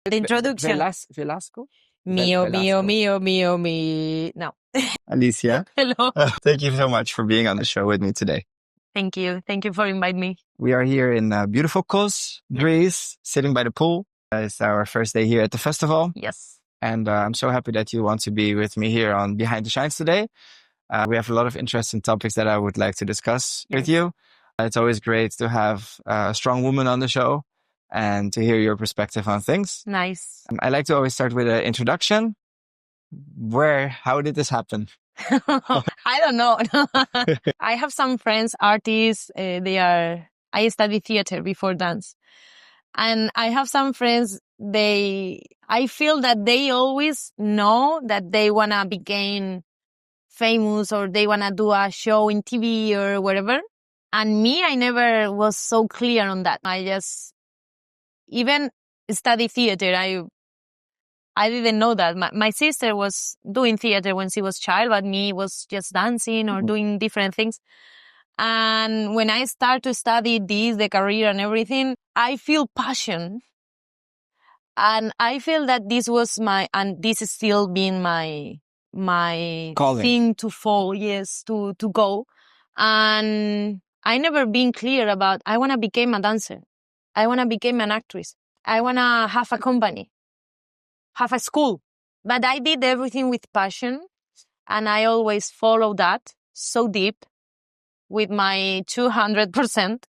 The introduction. Velasco? Mio, mio, Velasco. mio, mio, me. No. Alicia, Hello. thank you so much for being on the show with me today. Thank you. Thank you for inviting me. We are here in beautiful Kos, Greece, sitting by the pool. It's our first day here at the festival. Yes. And I'm so happy that you want to be with me here on Behind the Shines today. We have a lot of interesting topics that I would like to discuss with you. It's always great to have a strong woman on the show and to hear your perspective on things. Nice. I like to always start with an introduction. How did this happen? I don't know. I have some friends, artists. I studied theater before dance. And I have some friends, I feel that they always know that they want to become famous or they want to do a show in TV or whatever. And me, I never was so clear on that. I just even study theater. I didn't know that. My sister was doing theater when she was a child, but me was just dancing or doing different things. And when I start to study the career and everything, I feel passion. And I feel that this was and this is still being my calling. Thing to follow, yes, to go. And I never been clear about, I want to become a dancer. I want to become an actress. I want to have a company, have a school. But I did everything with passion. And I always follow that so deep with my 200%.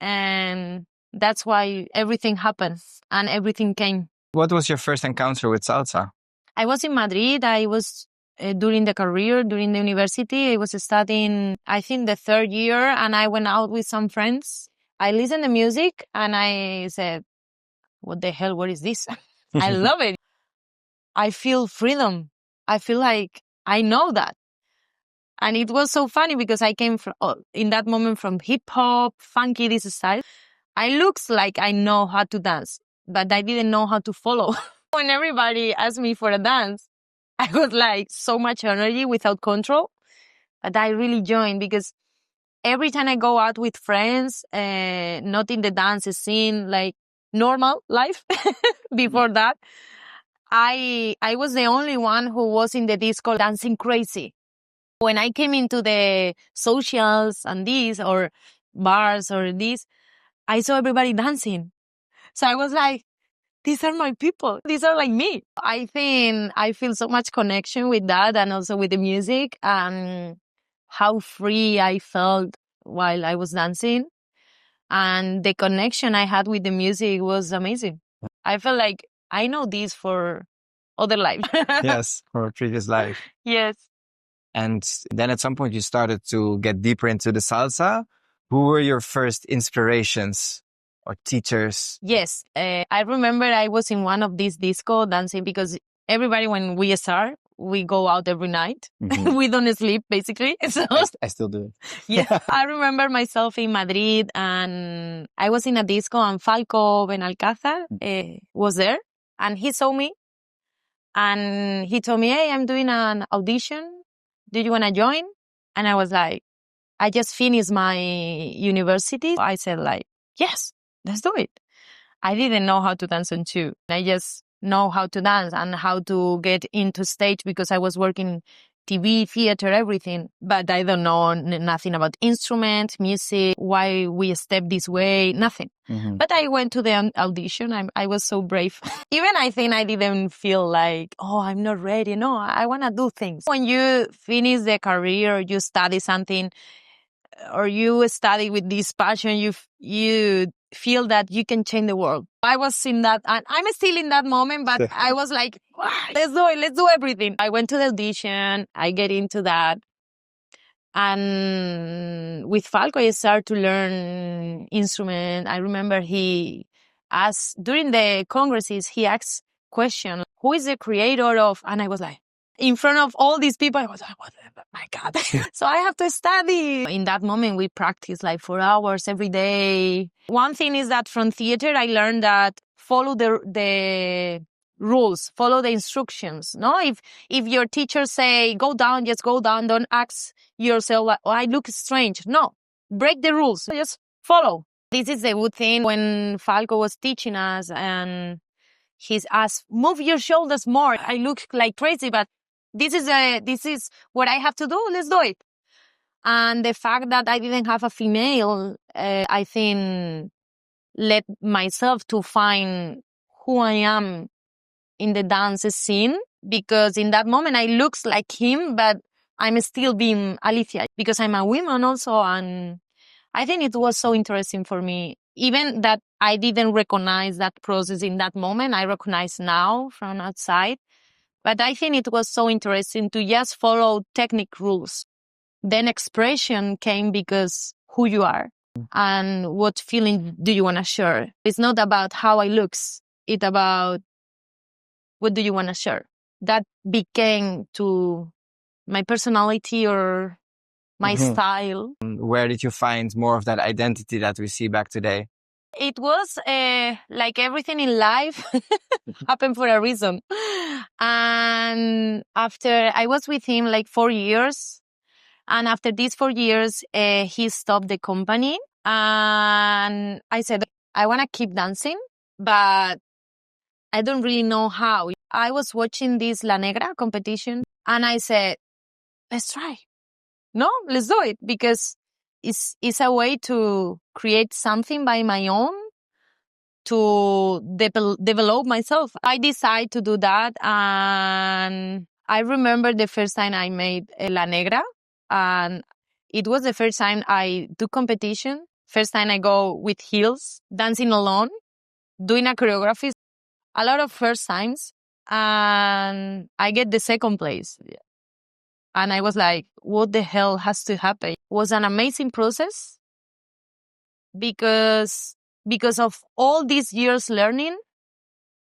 And that's why everything happened and everything came. What was your first encounter with salsa? I was in Madrid. I was during the career, during the university. I was studying, I think, the third year, and I went out with some friends. I listened to music and I said, what the hell, what is this? I love it. I feel freedom. I feel like I know that. And it was so funny because I came from, in that moment, from hip hop, funky, this style. I looks like I know how to dance, but I didn't know how to follow. When everybody asked me for a dance, I was like so much energy without control. But I really joined because every time I go out with friends, not in the dance scene, like normal life before that, I was the only one who was in the disco dancing crazy. When I came into the socials and these or bars or this, I saw everybody dancing. So I was like, these are my people. These are like me. I think I feel so much connection with that and also with the music and how free I felt while I was dancing. And the connection I had with the music was amazing. I felt like I know this for other life. Yes, for a previous life. Yes. And then at some point you started to get deeper into the salsa. Who were your first inspirations or teachers? Yes. I remember I was in one of these disco dancing because everybody, when we start, we go out every night. We don't sleep, basically. So I still do it. Yeah. I remember myself in Madrid and I was in a disco and Falco Benalcázar was there and he saw me and he told me, hey, I'm doing an audition. Do you want to join? And I was like, I just finished my university. I said like, yes, let's do it. I didn't know how to dance on two. I just know how to dance and how to get into stage because I was working TV, theater, everything. But I don't know nothing about instrument, music, why we step this way, nothing. But I went to the audition. I was so brave. Even I think I didn't feel like, oh, I'm not ready. No, I want to do things. When you finish the career or you study something or you study with this passion, you feel that you can change the world. I was in that, and I'm still in that moment, but I was like, let's do it. Let's do everything. I went to the audition. I get into that. And with Falco, I started to learn instrument. I remember he asked, during the congresses, he asked question, who is the creator of, and I was like, in front of all these people, I was like, what my God. So I have to study. In that moment, we practice like 4 hours every day. One thing is that from theater, I learned that follow the rules, follow the instructions. No, if your teacher say, go down, just go down. Don't ask yourself, like, oh, I look strange. No, break the rules. Just follow. This is the good thing when Falco was teaching us and He's asked, move your shoulders more. I look like crazy, but this is what I have to do. Let's do it. And the fact that I didn't have a female, I think led myself to find who I am in the dance scene, because in that moment I looks like him, but I'm still being Alicia because I'm a woman also. And I think it was so interesting for me, even that I didn't recognize that process in that moment. I recognize now from outside, but I think it was so interesting to just follow technique rules. Then expression came because who you are and what feeling do you want to share. It's not about how I looks. It's about what do you want to share. That became to my personality or my style. Where did you find more of that identity that we see back today? It was like everything in life happened for a reason. And after I was with him like 4 years, and after these 4 years, he stopped the company. And I said, I want to keep dancing, but I don't really know how. I was watching this La Negra competition and I said, let's try. No, let's do it, because it's a way to create something by my own, to develop myself. I decided to do that. And I remember the first time I made La Negra, and it was the first time I do competition. First time I go with heels, dancing alone, doing a choreography, a lot of first times. And I get the second place. And I was like, what the hell has to happen? It was an amazing process because of all these years learning,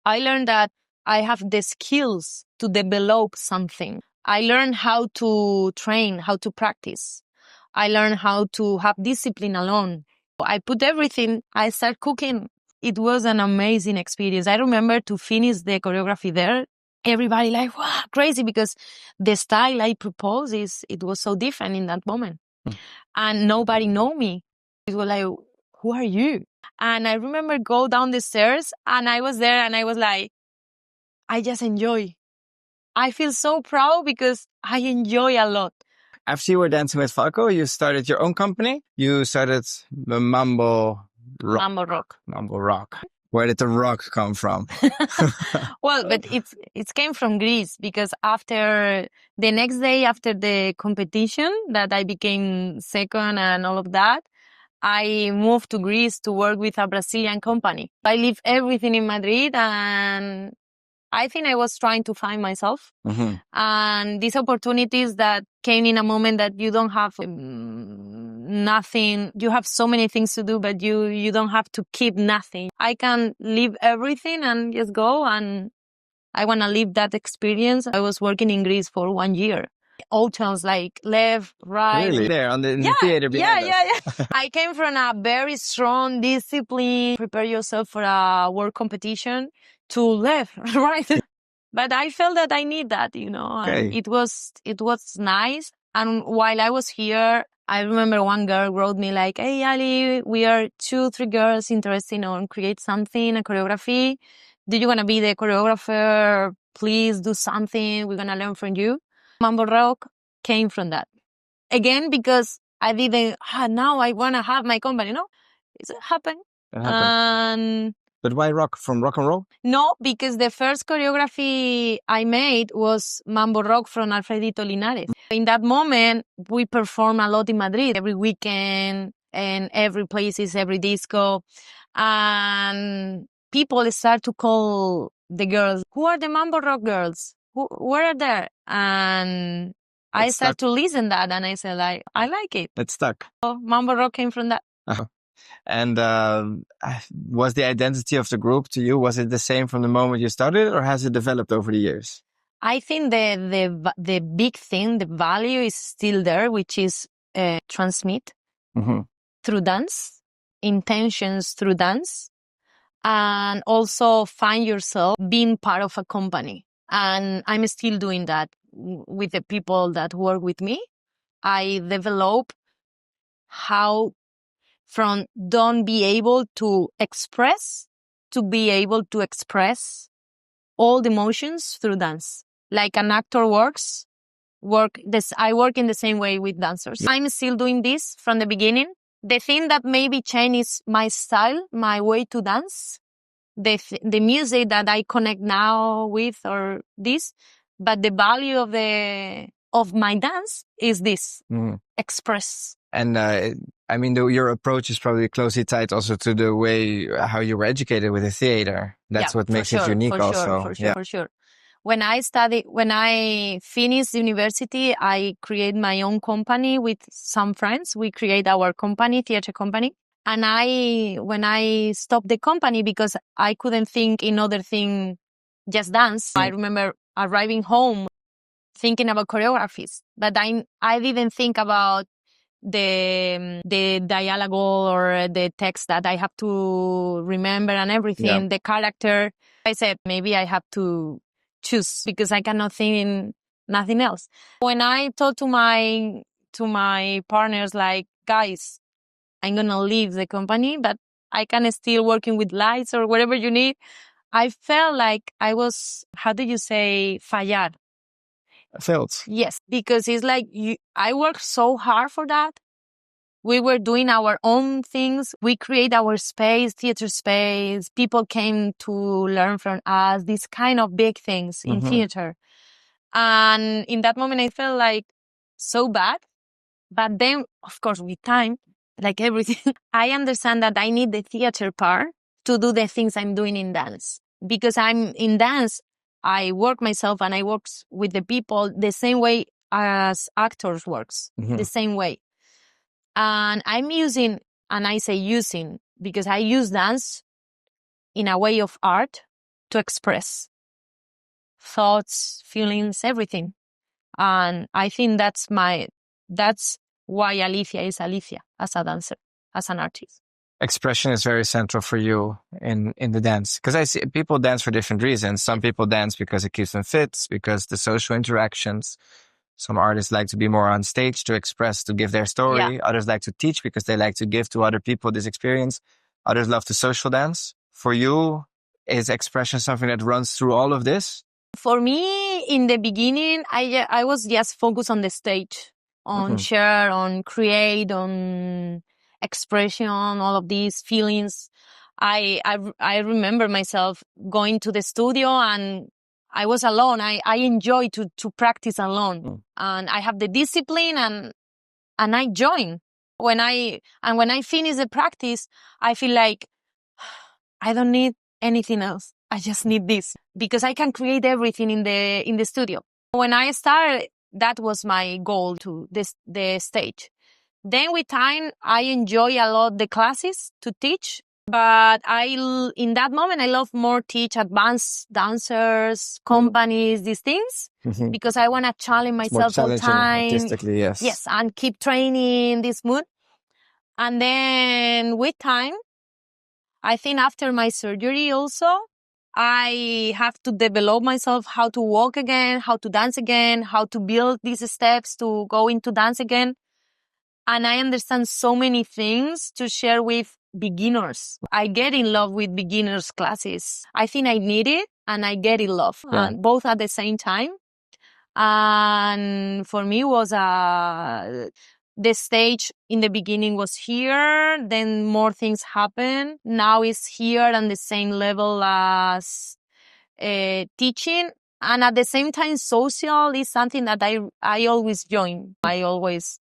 I learned that I have the skills to develop something. I learned how to train, how to practice. I learned how to have discipline alone. I put everything, I start cooking. It was an amazing experience. I remember to finish the choreography there. Everybody like, wow, crazy, because the style I propose it was so different in that moment. And nobody know me. It was like, who are you? And I remember go down the stairs and I was there and I was like, I just enjoy. I feel so proud because I enjoy a lot. After you were dancing with Falco, you started your own company. You started the Mambo Rock. Mambo Rock. Mambo Rock. Where did the rock come from? Well, but it came from Greece, because after the next day after the competition that I became second and all of that, I moved to Greece to work with a Brazilian company. I leave everything in Madrid, and I think I was trying to find myself. And these opportunities that came in a moment that you don't have nothing. You have so many things to do, but you don't have to keep nothing. I can leave everything and just go, and I want to live that experience. I was working in Greece for 1 year. All channels, like left, right. Really? There in the theater behind us. I came from a very strong discipline. Prepare yourself for a work competition to left, right. But I felt that I need that, and it was nice. And while I was here, I remember one girl wrote me like, hey, Ali, we are 2-3 girls interested in create something, a choreography. Do you want to be the choreographer? Please do something. We're going to learn from you. Mambo Rock came from that. Again, because I didn't, now I want to have my company, It happened. But why rock? From rock and roll? No, because the first choreography I made was Mambo Rock from Alfredito Linares. In that moment, we perform a lot in Madrid every weekend, and every places, every disco. And people start to call the girls, who are the Mambo Rock girls? Where are they? And I start to listen that, and I said, like, I like it. It stuck. So Mambo Rock came from that. And was the identity of the group to you, was it the same from the moment you started, or has it developed over the years? I think the big thing, the value is still there, which is transmit through dance, intentions through dance, and also find yourself being part of a company. And I'm still doing that with the people that work with me. I develop how from don't be able to express to be able to express all the emotions through dance. Like an actor I work in the same way with dancers. I'm still doing this from the beginning. The thing that maybe changed is my style, my way to dance, the music that I connect now with or this, but the value of my dance is this express. And I mean, your approach is probably closely tied also to the way how you were educated with the theater. That's what makes it unique also. For sure. When I finished university, I create my own company with some friends. We create our company, theater company. And when I stopped the company because I couldn't think in other thing, just dance. I remember arriving home thinking about choreographies, but I didn't think about the dialogue or the text that I have to remember and everything, the character. I said, maybe I have to choose because I cannot think in nothing else. When I told to my partners, like, guys, I'm going to leave the company, but I can still working with lights or whatever you need. I felt like I was, how do you say, fallar? Failed. Yes, because it's like I worked so hard for that. We were doing our own things. We create our space, theater space. People came to learn from us, these kind of big things in theater. And in that moment, I felt like so bad. But then, of course, with time, like everything, I understand that I need the theater part to do the things I'm doing in dance. Because I'm in dance, I work myself and I work with the people the same way as actors works, the same way. And I'm using, and I say using, because I use dance in a way of art to express thoughts, feelings, everything. And I think that's why Alicia is Alicia as a dancer, as an artist. Expression is very central for you in the dance. Because I see people dance for different reasons. Some people dance because it keeps them fit, because the social interactions. Some artists like to be more on stage to express, to give their story. Yeah. Others like to teach because they like to give to other people this experience. Others love to social dance. For you, is expression something that runs through all of this? For me, in the beginning, I was just focused on the stage, on share, on create, on expression, all of these feelings. I remember myself going to the studio and I was alone. I enjoy to practice alone, and I have the discipline and I join. When I finish the practice, I feel like I don't need anything else. I just need this because I can create everything in the studio. When I started, that was my goal to the stage. Then with time, I enjoy a lot the classes to teach. But in that moment, I love more teach advanced dancers, companies, these things, because I want to challenge myself all the time. Artistically, yes. Yes, and keep training this mood. And then with time, I think after my surgery also, I have to develop myself how to walk again, how to dance again, how to build these steps to go into dance again. And I understand so many things to share with beginners. I get in love with beginners classes. I think I need it and I get in love, both at the same time. And for me was the stage in the beginning was here, then more things happen. Now it's here on the same level as teaching. And at the same time, social is something that I always join. I always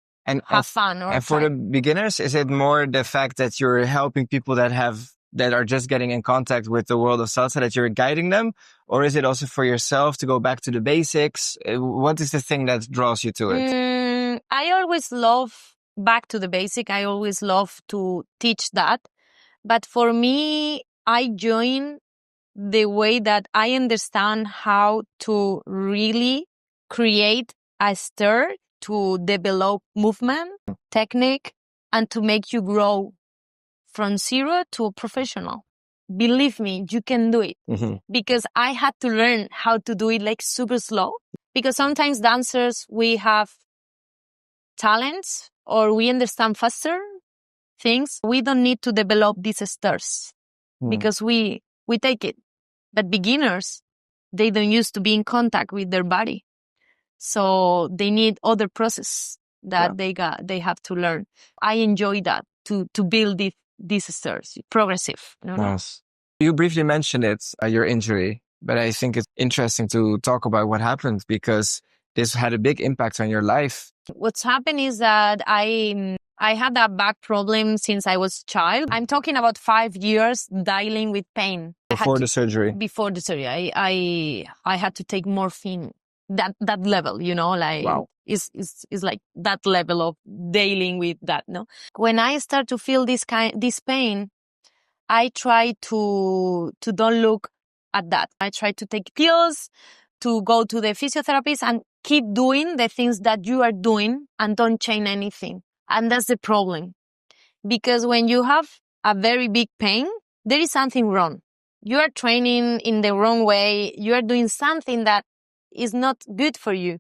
have fun. And for the beginners, is it more the fact that you're helping people that are just getting in contact with the world of salsa, that you're guiding them? Or is it also for yourself to go back to the basics? What is the thing that draws you to it? I always love back to the basic. I always love to teach that. But for me, I join the way that I understand how to really create a stir to develop movement, technique, and to make you grow from zero to a professional. Believe me, you can do it. Because I had to learn how to do it like super slow. Because sometimes dancers, we have talents or we understand faster things. We don't need to develop these stirs because we take it. But beginners, they don't used to be in contact with their body. So they need other process that they have to learn. I enjoy that to build these stairs, progressive. Yes. You briefly mentioned it, your injury, but I think it's interesting to talk about what happened because this had a big impact on your life. What's happened is that I had that back problem since I was a child. I'm talking about 5 years dealing with pain. Before the surgery? Before the surgery. I had to take morphine. That level, like wow. is like that level of dealing with that, no? When I start to feel this pain, I try to don't look at that. I try to take pills, to go to the physiotherapist and keep doing the things that you are doing and don't change anything. And that's the problem. Because when you have a very big pain, there is something wrong. You are training in the wrong way. You are doing something that is not good for you.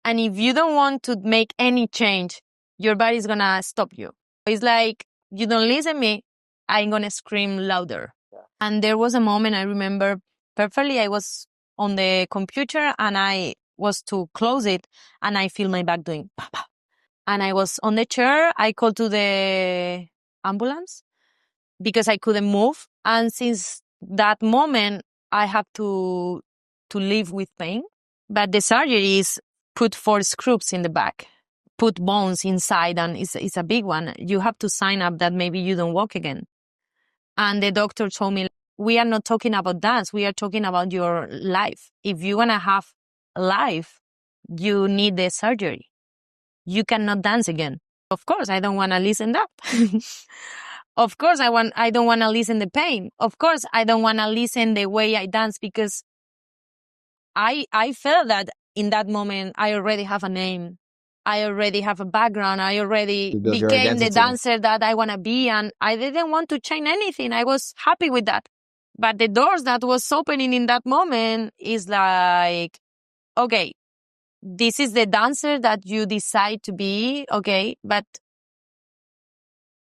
And if you don't want to make any change, your body is going to stop you. It's like, you don't listen to me, I'm going to scream louder. Yeah. And there was a moment I remember perfectly. I was on the computer and I was to close it and I feel my back doing pa, pa. And I was on the chair. I called to the ambulance because I couldn't move. And since that moment, I have to live with pain. But the surgery is put 4 screws in the back, put bones inside, and it's a big one. You have to sign up that maybe you don't walk again. And the doctor told me, we are not talking about dance. We are talking about your life. If you want to have a life, you need the surgery. You cannot dance again. Of course, I don't want to listen that. Of course, I don't want to listen the pain. Of course, I don't want to listen the way I dance because I felt that in that moment, I already have a name. I already have a background. I already became the dancer that I want to be. And I didn't want to change anything. I was happy with that. But the doors that was opening in that moment is like, okay, this is the dancer that you decide to be. Okay, but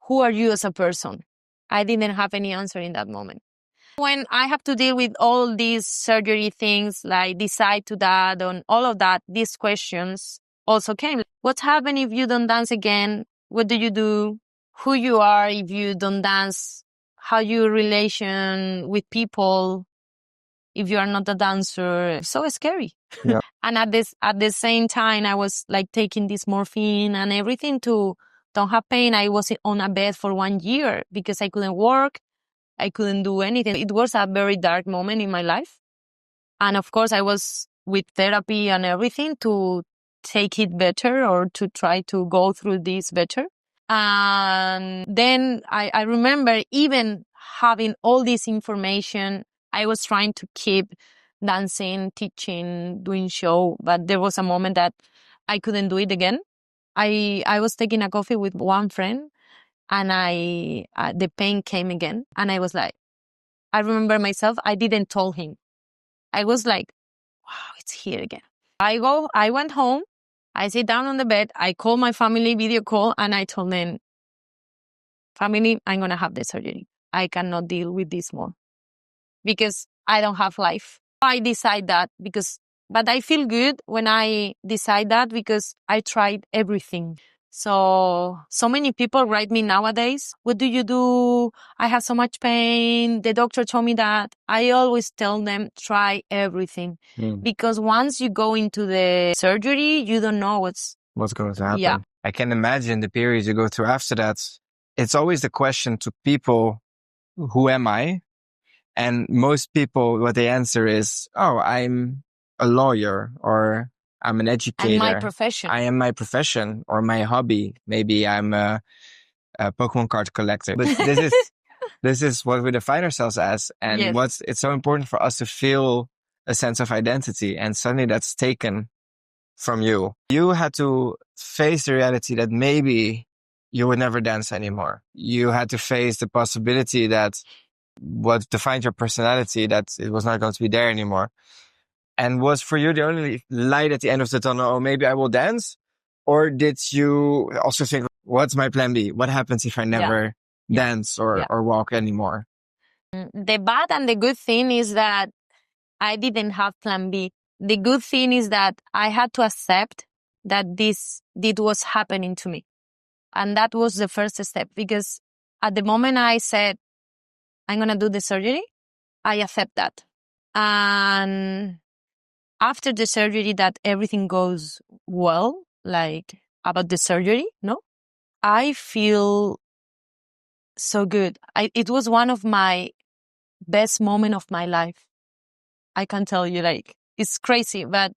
who are you as a person? I didn't have any answer in that moment. When I have to deal with all these surgery things, like decide to that and all of that, these questions also came. What happens if you don't dance again? What do you do? Who you are if you don't dance? How you relation with people if you are not a dancer? So scary. Yeah. And at the same time, I was like taking this morphine and everything to don't have pain. I was on a bed for 1 year because I couldn't work. I couldn't do anything. It was a very dark moment in my life. And of course, I was with therapy and everything to take it better or to try to go through this better. And then I remember even having all this information, I was trying to keep dancing, teaching, doing show. But there was a moment that I couldn't do it again. I was taking a coffee with one friend and the pain came again. And I was like, I remember myself, I didn't tell him. I was like, wow, it's here again. I went home, I sit down on the bed, I call my family video call and I told them, family, I'm going to have the surgery. I cannot deal with this more because I don't have life. I decide that but I feel good when I decide that because I tried everything. So many people write me nowadays, what do you do? I have so much pain. The doctor told me that. I always tell them, try everything. Because once you go into the surgery, you don't know what's going to happen. Yeah. I can imagine the periods you go through after that. It's always the question to people, who am I? And most people, what they answer is, oh, I'm a lawyer or I'm an educator. And my profession. I am my profession or my hobby. Maybe I'm a Pokemon card collector. But this is what we define ourselves as. And Yes. it's so important for us to feel a sense of identity. And suddenly that's taken from you. You had to face the reality that maybe you would never dance anymore. You had to face the possibility that what defined your personality, that it was not going to be there anymore. And was for you the only light at the end of the tunnel, oh, maybe I will dance? Or did you also think, what's my plan B? What happens if I never dance or walk anymore? The bad and the good thing is that I didn't have plan B. The good thing is that I had to accept that this was happening to me. And that was the first step, because at the moment I said, I'm going to do the surgery, I accept that. And after the surgery, that everything goes well, like about the surgery, no? I feel so good. It was one of my best moments of my life. I can tell you, like, it's crazy, but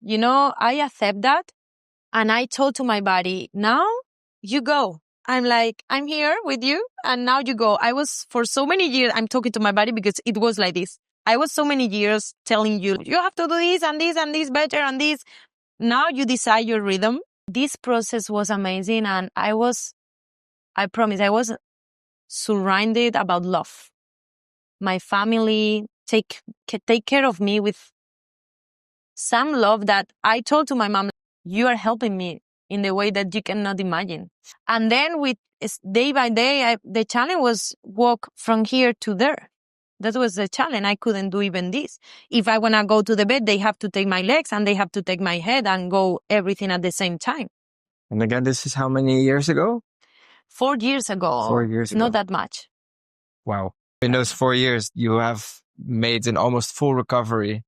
I accept that. And I told to my body, now you go. I'm like, I'm here with you and now you go. I was for so many years, I'm talking to my body because it was like this. I was so many years telling you, you have to do this and this and this better and this. Now you decide your rhythm. This process was amazing. And I promise, I was surrounded about love. My family take care of me with some love that I told to my mom, you are helping me in the way that you cannot imagine. And then with day by day, the challenge was walk from here to there. That was the challenge. I couldn't do even this. If I want to go to the bed, they have to take my legs and they have to take my head and go everything at the same time. And again, this is how many years ago? 4 years ago. 4 years ago. Not that much. Wow. In those 4 years, you have made an almost full recovery.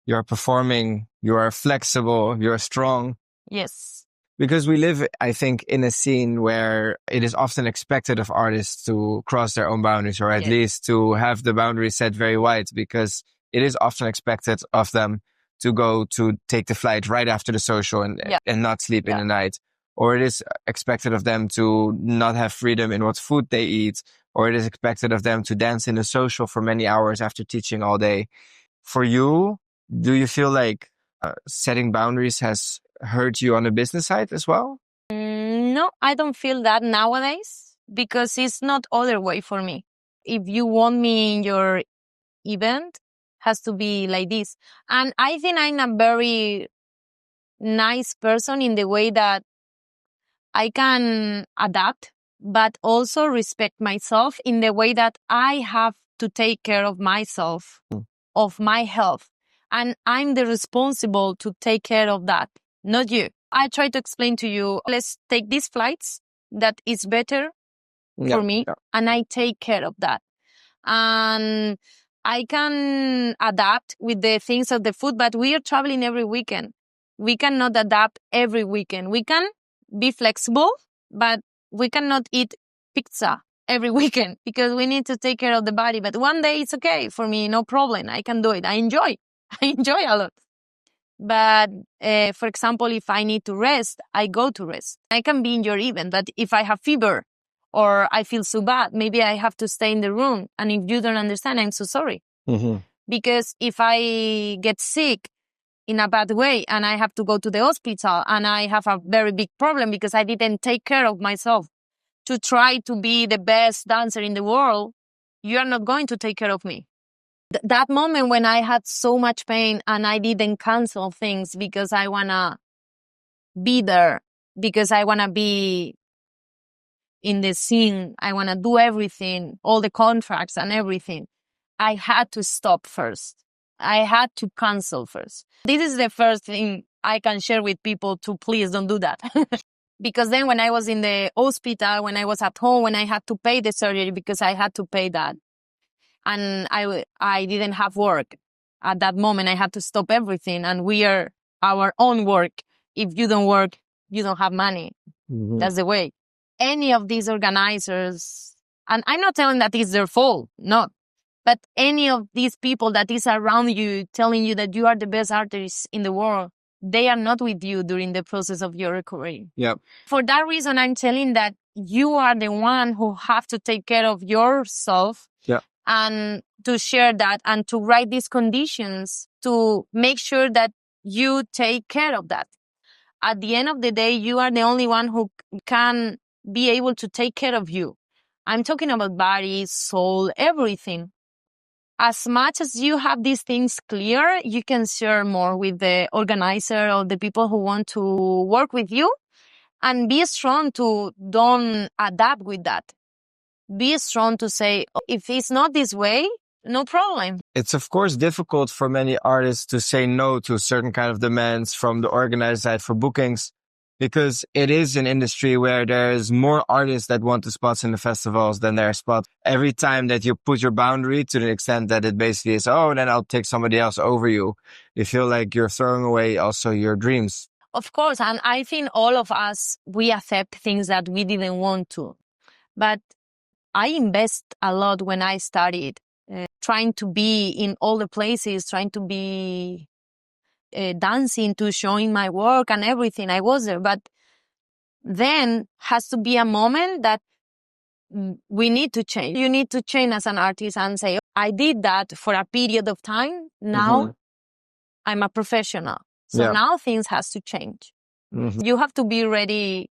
You are performing, you are flexible, you are strong. Yes. Because we live, I think, in a scene where it is often expected of artists to cross their own boundaries, or at least to have the boundaries set very wide, because it is often expected of them to go to take the flight right after the social and not sleep in the night. Or it is expected of them to not have freedom in what food they eat, or it is expected of them to dance in the social for many hours after teaching all day. For you, do you feel like setting boundaries has hurt you on the business side as well? No, I don't feel that nowadays because it's not other way for me. If you want me in your event, has to be like this. And I think I'm a very nice person in the way that I can adapt, but also respect myself in the way that I have to take care of myself, of my health. And I'm the responsible to take care of that, not you. I try to explain to you, let's take these flights that is better for me, and I take care of that. And I can adapt with the things of the food, but we are traveling every weekend. We cannot adapt every weekend. We can be flexible, but we cannot eat pizza every weekend because we need to take care of the body. But one day it's okay for me, no problem. I can do it. I enjoy. I enjoy a lot. But for example, if I need to rest, I go to rest. I can be in your event, but if I have fever or I feel so bad, maybe I have to stay in the room. And if you don't understand, I'm so sorry. Mm-hmm. Because if I get sick in a bad way and I have to go to the hospital and I have a very big problem because I didn't take care of myself to try to be the best dancer in the world, you are not going to take care of me. That moment when I had so much pain and I didn't cancel things because I want to be there, because I want to be in the scene, I want to do everything, all the contracts and everything. I had to stop first. I had to cancel first. This is the first thing I can share with people to please don't do that. Because then when I was in the hospital, when I was at home, when I had to pay the surgery because I had to pay that. And I didn't have work. At that moment, I had to stop everything. And we are our own work. If you don't work, you don't have money. Mm-hmm. That's the way. Any of these organizers, and I'm not telling that it's their fault, not. But any of these people that is around you telling you that you are the best artist in the world, they are not with you during the process of your recovery. Yep. For that reason, I'm telling that you are the one who have to take care of yourself. Yeah. And to share that and to write these conditions to make sure that you take care of that. At the end of the day, you are the only one who can be able to take care of you. I'm talking about body, soul, everything. As much as you have these things clear, you can share more with the organizer or the people who want to work with you, and be strong to don't adapt with that. Be strong to say, if it's not this way, no problem. It's of course difficult for many artists to say no to certain kind of demands from the organizer side for bookings, because it is an industry where there's more artists that want the spots in the festivals than there are spots. Every time that you put your boundary to the extent that it basically is, oh, then I'll take somebody else over you, you feel like you're throwing away also your dreams. Of course, and I think all of us, we accept things that we didn't want to. But I invest a lot when I started, trying to be in all the places, trying to be dancing, to showing my work and everything. I was there. But then has to be a moment that we need to change. You need to change as an artist and say, I did that for a period of time. Now I'm a professional. So now things has to change. You have to be ready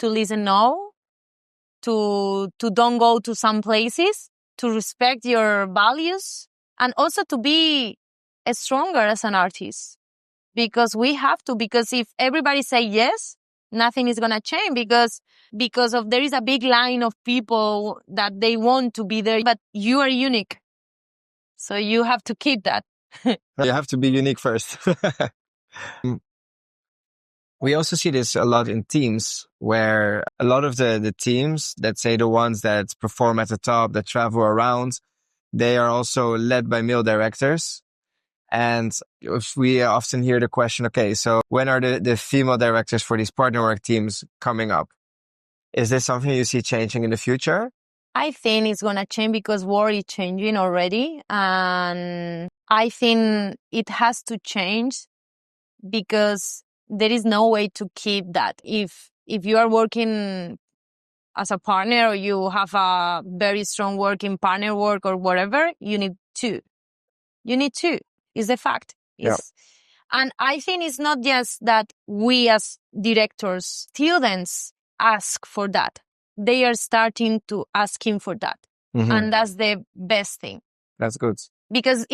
to listen no, to don't go to some places, to respect your values, and also to be stronger as an artist. Because we have to, because if everybody say yes, nothing is going to change, because of there is a big line of people that they want to be there, but you are unique. So you have to keep that. You have to be unique first. We also see this a lot in teams, where a lot of the teams, let's say the ones that perform at the top, that travel around, they are also led by male directors. And if we often hear the question, okay, so when are the female directors for these partner work teams coming up? Is this something you see changing in the future? I think it's going to change because world is changing already. And I think it has to change because there is no way to keep that. If you are working as a partner or you have a very strong work in partner work or whatever, you need two. You need two. Is the fact. And I think it's not just that we as directors, students ask for that. They are starting to asking for that. And that's the best thing. That's good. Because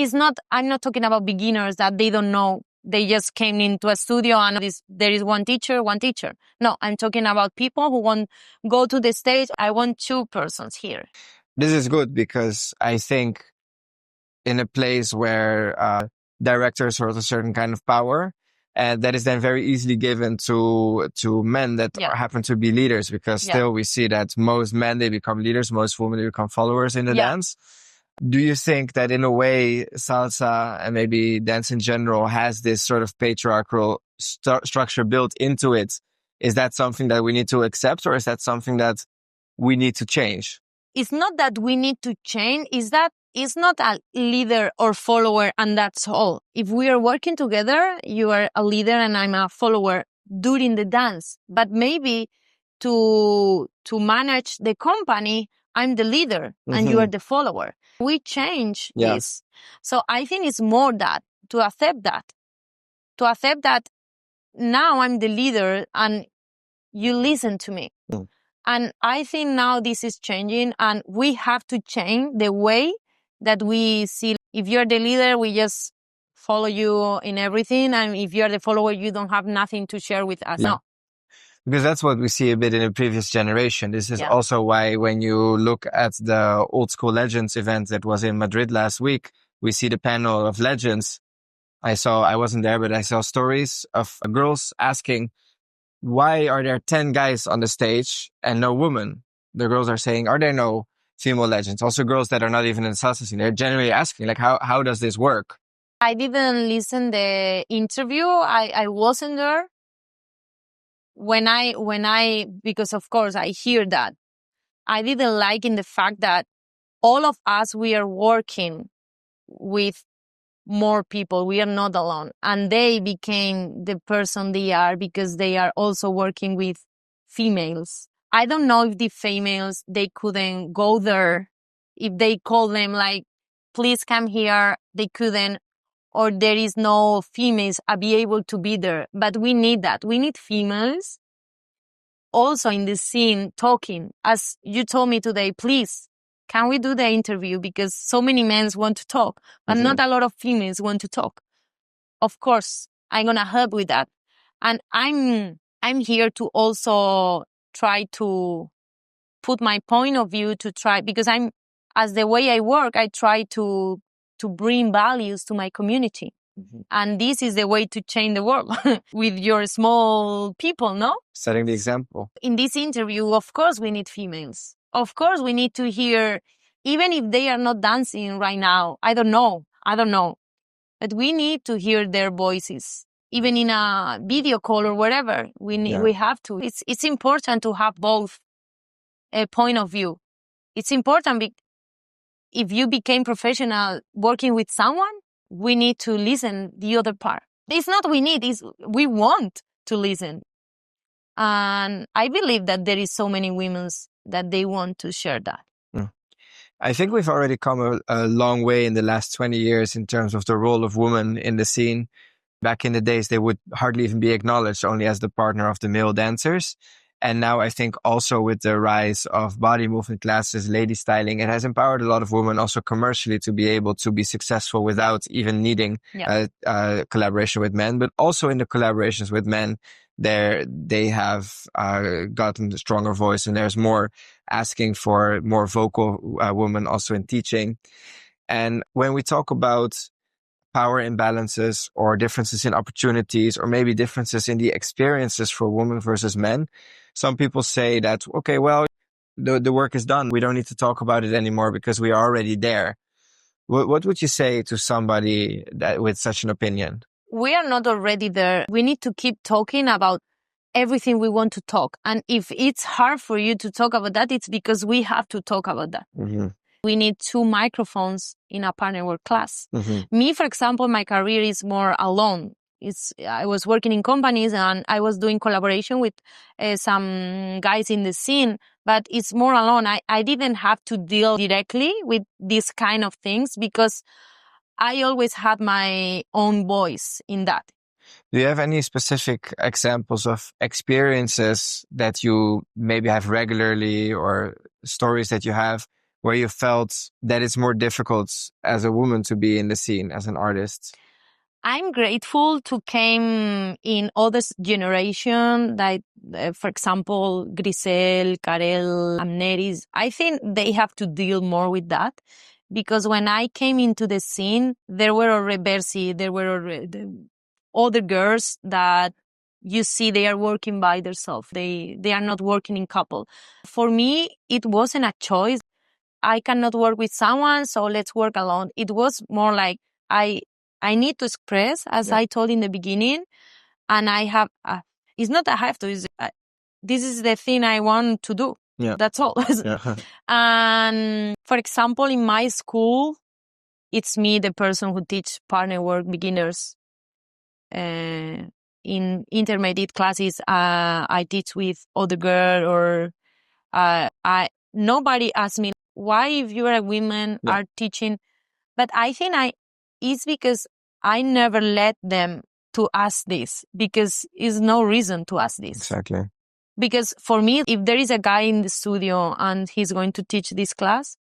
I'm not talking about beginners that they don't know. They just came into a studio and there is one teacher. No, I'm talking about people who want go to the stage. I want two persons here. This is good because I think in a place where directors hold a certain kind of power, and that is then very easily given to men that happen to be leaders, because still we see that most men, they become leaders, most women, they become followers in the dance. Do you think that in a way salsa and maybe dance in general has this sort of patriarchal structure built into it? Is that something that we need to accept, or is that something that we need to change? It's not that we need to change, is that it's not a leader or follower and that's all. If we are working together, you are a leader and I'm a follower during the dance. But maybe to manage the company, I'm the leader and you are the follower. We change this. So I think it's more that, to accept that now I'm the leader and you listen to me. And I think now this is changing and we have to change the way that we see. If you're the leader, we just follow you in everything. And if you're the follower, you don't have nothing to share with us. No. Because that's what we see a bit in the previous generation. This is also why when you look at the Old School Legends event that was in Madrid last week, we see the panel of legends. I wasn't there, but I saw stories of girls asking, why are there 10 guys on the stage and no women? The girls are saying, are there no female legends? Also girls that are not even in the salsa scene. They're generally asking, like, how does this work? I didn't listen the interview. I wasn't there. When I, because of course I hear that, I didn't like in the fact that all of us, we are working with more people. We are not alone. And they became the person they are because they are also working with females. I don't know if the females, they couldn't go there. If they call them like, please come here, they couldn't. Or there is no females be able to be there. But we need that. We need females also in the scene talking. As you told me today, please, can we do the interview? Because so many men want to talk, but not a lot of females want to talk. Of course, I'm going to help with that. And I'm here to also try to put my point of view to try, because I'm as the way I work, I try to bring values to my community. And this is the way to change the world with your small people, no? Setting the example. In this interview, of course, we need females. Of course, we need to hear, even if they are not dancing right now. I don't know. But we need to hear their voices. Even in a video call or whatever, we have to. It's important to have both a point of view. It's important if you became professional working with someone, we need to listen the other part. It's not we need, it's we want to listen. And I believe that there is so many women that they want to share that. I think we've already come a long way in the last 20 years in terms of the role of women in the scene. Back in the days, they would hardly even be acknowledged, only as the partner of the male dancers. And now I think also with the rise of body movement classes, lady styling, it has empowered a lot of women also commercially to be able to be successful without even needing collaboration with men. But also in the collaborations with men, they have gotten a stronger voice, and there's more asking for more vocal women also in teaching. And when we talk about power imbalances or differences in opportunities, or maybe differences in the experiences for women versus men, some people say that, okay, well, the work is done. We don't need to talk about it anymore because we are already there. What would you say to somebody that with such an opinion? We are not already there. We need to keep talking about everything we want to talk. And if it's hard for you to talk about that, it's because we have to talk about that. We need 2 microphones in a partner work class. Me, for example, my career is more alone. I was working in companies and I was doing collaboration with some guys in the scene, but it's more alone. I didn't have to deal directly with these kind of things because I always had my own voice in that. Do you have any specific examples of experiences that you maybe have regularly, or stories that you have where you felt that it's more difficult as a woman to be in the scene as an artist? I'm grateful to came in other generation, like, for example, Grisel, Karel, Amneris. I think they have to deal more with that because when I came into the scene, there were already Bercy, there were already other girls that you see they are working by themselves. They are not working in couple. For me, it wasn't a choice. I cannot work with someone, so let's work alone. It was more like I need to express, as I told in the beginning, and I have. It's not I have to. This is the thing I want to do. That's all. And for example, in my school, it's me, the person who teach partner work beginners. In intermediate classes, I teach with other girl, or nobody asked me why, if you are a woman, are teaching. But I think it's because I never let them to ask this, because there's no reason to ask this. Exactly. Because for me, if there is a guy in the studio and he's going to teach this class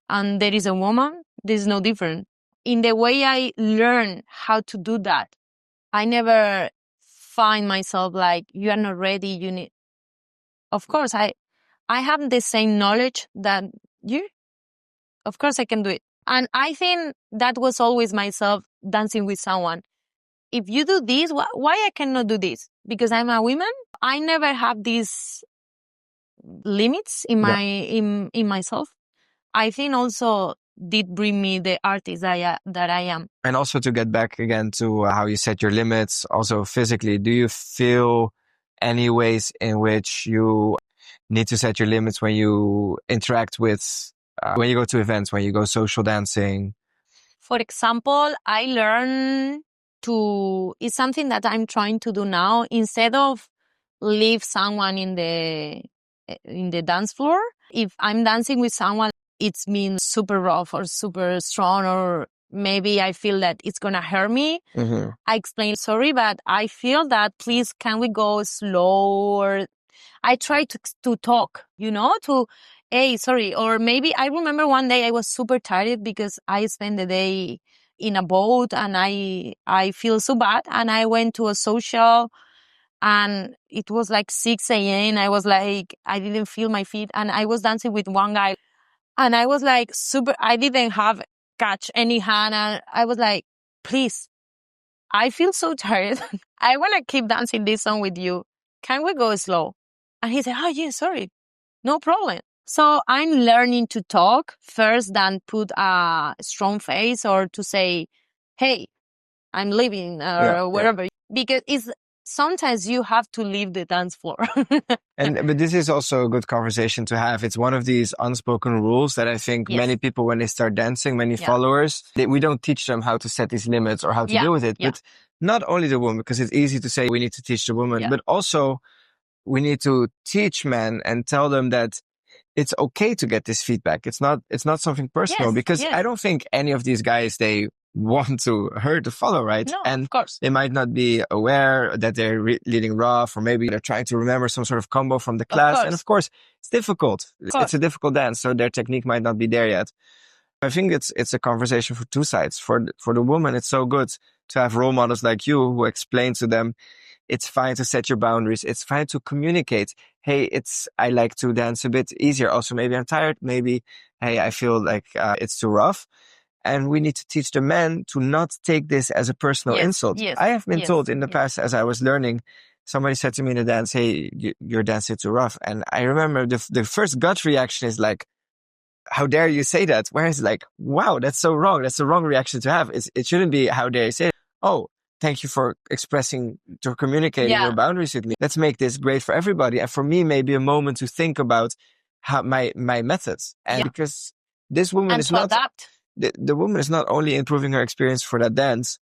and there is a woman, there's no different. In the way I learn how to do that, I never find myself like, you are not ready, you need. Of course, I have the same knowledge that you. Of course I can do it. And I think that was always myself dancing with someone. If you do this, why I cannot do this? Because I'm a woman? I never have these limits in in myself. I think also did bring me the artist that I am. And also to get back again to how you set your limits, also physically, do you feel any ways in which you need to set your limits when you interact with, when you go to events, when you go social dancing? For example, I learned it's something that I'm trying to do now. Instead of leave someone in the dance floor, if I'm dancing with someone, it's means super rough or super strong, or maybe I feel that it's gonna hurt me. I explain, sorry, but I feel that, please, can we go slow? Or I try to talk, hey, sorry. Or maybe I remember one day I was super tired because I spent the day in a boat and I feel so bad. And I went to a social and it was like 6 a.m. I was like, I didn't feel my feet. And I was dancing with one guy. And I was like I didn't have catch any hand. And I was like, please, I feel so tired. I want to keep dancing this song with you. Can we go slow? And he said, oh, yeah, sorry. No problem. So I'm learning to talk first than put a strong face or to say, hey, I'm leaving or wherever. Because sometimes you have to leave the dance floor. But this is also a good conversation to have. It's one of these unspoken rules that I think many people, when they start dancing, many followers, we don't teach them how to set these limits or how to deal with it. But not only the woman, because it's easy to say we need to teach the woman, but also we need to teach men and tell them that it's okay to get this feedback. It's not something personal, because I don't think any of these guys, they want to hurt the follow, right? No, and of course. They might not be aware that they're leading rough, or maybe they're trying to remember some sort of combo from the class. And of course, it's difficult. It's a difficult dance, so their technique might not be there yet. I think it's a conversation for two sides. For the woman, it's so good to have role models like you who explain to them it's fine to set your boundaries. It's fine to communicate. Hey, I like to dance a bit easier. Also, maybe I'm tired. Maybe, hey, I feel like it's too rough. And we need to teach the men to not take this as a personal insult. I have been told in the past, as I was learning, somebody said to me in the dance, hey, you're dancing too rough. And I remember the first gut reaction is like, how dare you say that? Whereas like, wow, that's so wrong. That's the wrong reaction to have. It shouldn't be, how dare you say it? Oh, thank you for communicating your boundaries with me. Let's make this great for everybody. And for me, maybe a moment to think about how my methods. And because this woman is not, adapt. The woman is not only improving her experience for that dance,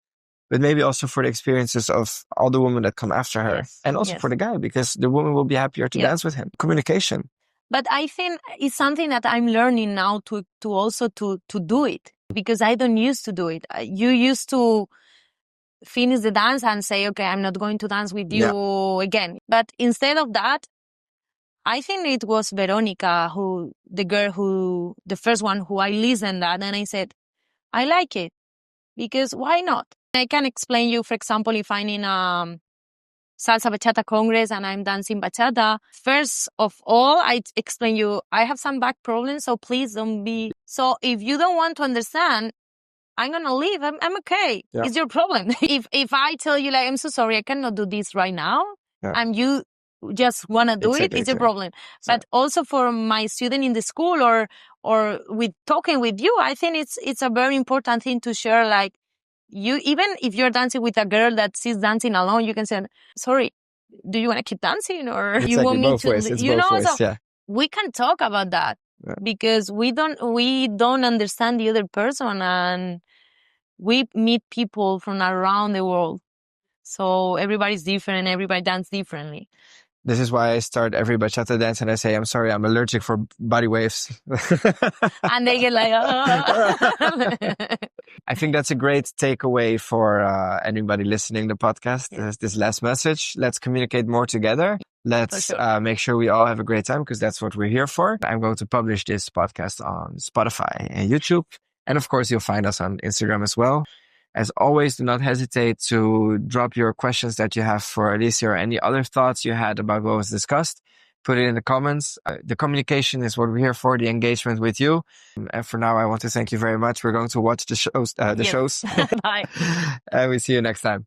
but maybe also for the experiences of all the women that come after her. And also for the guy, because the woman will be happier to dance with him. Communication. But I think it's something that I'm learning now to also to do it, because I don't used to do it. You used to finish the dance and say, okay, I'm not going to dance with you again. But instead of that, I think it was Veronica the first one who I listened at, and I said, I like it, because why not? I can explain you, for example, if I'm in salsa bachata congress and I'm dancing bachata, first of all, I explain you, I have some back problems, so please don't be. So if you don't want to understand, I'm going to leave. I'm okay. It's your problem. If I tell you, like, I'm so sorry, I cannot do this right now, and you just want to do it's your problem. But also for my student in the school or with talking with you, I think it's a very important thing to share. Like, you, even if you're dancing with a girl that she's dancing alone, you can say, sorry, do you want to keep dancing, or you want me to? You know, so we can talk about that. Because we don't understand the other person, and we meet people from around the world. So everybody's different, everybody dances differently. This is why I start every bachata dance and I say, I'm sorry, I'm allergic for body waves. And they get like, oh. I think that's a great takeaway for anybody listening to the podcast. This last message. Let's communicate more together. Let's make sure we all have a great time, because that's what we're here for. I'm going to publish this podcast on Spotify and YouTube. And of course, you'll find us on Instagram as well. As always, do not hesitate to drop your questions that you have for Alicia, or any other thoughts you had about what was discussed. Put it in the comments. The communication is what we're here for, the engagement with you. And for now, I want to thank you very much. We're going to watch the shows. Bye. And we see you next time.